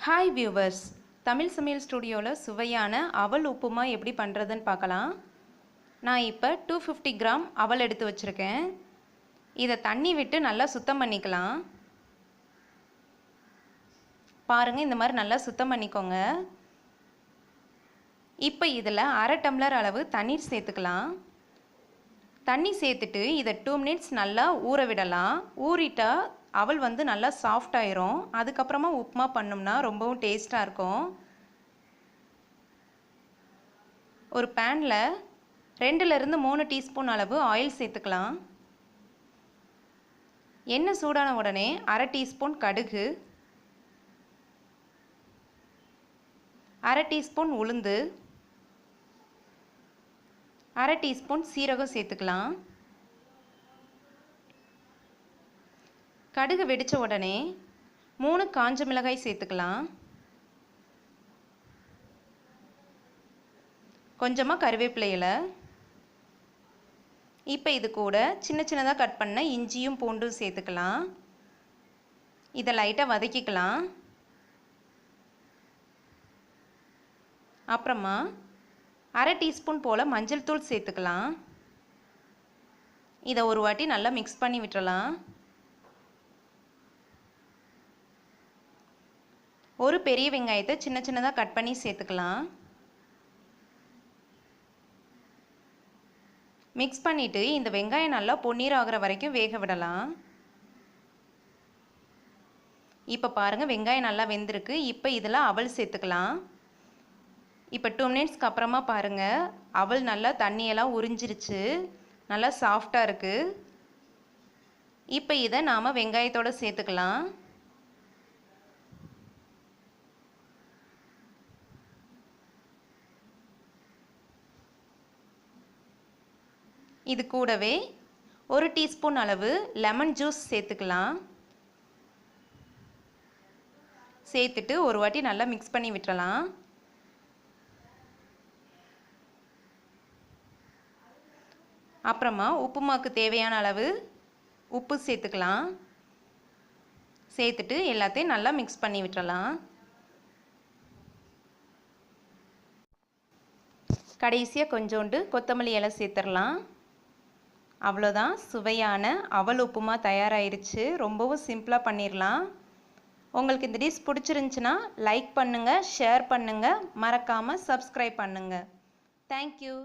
Hi viewers, Tamil சமையல் ஸ்டுடியோவில் சுவையான அவல் உப்புமா எப்படி பண்ணுறதுன்னு பார்க்கலாம். நான் இப்போ 250 கிராம் அவல் எடுத்து வச்சுருக்கேன். இதை தண்ணி விட்டு நல்லா சுத்தம் பண்ணிக்கலாம். பாருங்கள், இந்த மாதிரி நல்லா சுத்தம் பண்ணிக்கோங்க. இப்போ இதில் அரை டம்ளர் அளவு தண்ணீர் சேர்த்துக்கலாம். தண்ணி சேர்த்துட்டு இதை 2 மினிட்ஸ் நல்லா ஊற விடலாம். ஊறிட்டா அவல் நல்லா சாஃப்ட் ஆயிரும். அதுக்கப்புறமா உப்புமா பண்ணோம்னா ரொம்பவும் டேஸ்ட்டாக இருக்கும். ஒரு பேனில் 2லிருந்து 3 டீஸ்பூன் அளவு ஆயில் சேர்த்துக்கலாம். எண்ணெய் சூடான உடனே அரை டீஸ்பூன் கடுகு, அரை டீஸ்பூன் உளுந்து, அரை டீஸ்பூன் சீரகம் சேர்த்துக்கலாம். கடுகு வெடித்த உடனே 3 காஞ்ச மிளகாய் சேர்த்துக்கலாம். கொஞ்சமாக கருவேப்பிலை இலை. இப்போ இது கூட சின்ன சின்னதாக கட் பண்ண இஞ்சியும் பூண்டும் சேர்த்துக்கலாம். இதை லைட்டாக வதக்கிக்கலாம். அப்புறமா அரை டீஸ்பூன் போல் மஞ்சள் தூள் சேர்த்துக்கலாம். இதை ஒரு வாட்டி நல்லா மிக்ஸ் பண்ணி விட்டுறலாம். ஒரு பெரிய வெங்காயத்தை சின்ன சின்னதாக கட் பண்ணி சேர்த்துக்கலாம். மிக்ஸ் பண்ணிவிட்டு இந்த வெங்காயம் நல்லா பொன்னீர் ஆகிற வரைக்கும் வேக விடலாம். இப்போ பாருங்கள், வெங்காயம் நல்லா வெந்திருக்கு. இப்போ இதில் அவல் சேர்த்துக்கலாம். இப்போ 2 மினிட்ஸ்க்கு அப்புறமா பாருங்கள், அவல் நல்லா தண்ணியெல்லாம் உறிஞ்சிருச்சு. நல்லா சாஃப்டாக இருக்குது. இப்போ இதை நாம் வெங்காயத்தோடு சேர்த்துக்கலாம். இது கூடவே 1 டீஸ்பூன் அளவு லெமன் ஜூஸ் சேர்த்துக்கலாம். சேர்த்துட்டு ஒரு வாட்டி நல்லா மிக்ஸ் பண்ணி விட்டுறலாம். அப்புறமா உப்புமாவுக்கு தேவையான அளவு உப்பு சேர்த்துக்கலாம். சேர்த்துட்டு எல்லாத்தையும் நல்லா மிக்ஸ் பண்ணி விட்டுறலாம். கடைசியாக கொஞ்சோண்டு கொத்தமல்லி இலை சேர்த்துடலாம். அவ்வளோதான், சுவையான அவல் உப்புமா தயாராகிருச்சு. ரொம்பவும் சிம்பிளாக பண்ணிடலாம். உங்களுக்கு இந்த டிஷ் பிடிச்சிருந்துச்சுன்னா லைக் பண்ணுங்கள், ஷேர் பண்ணுங்கள், மறக்காமல் சப்ஸ்கிரைப் பண்ணுங்கள். தேங்க்யூ.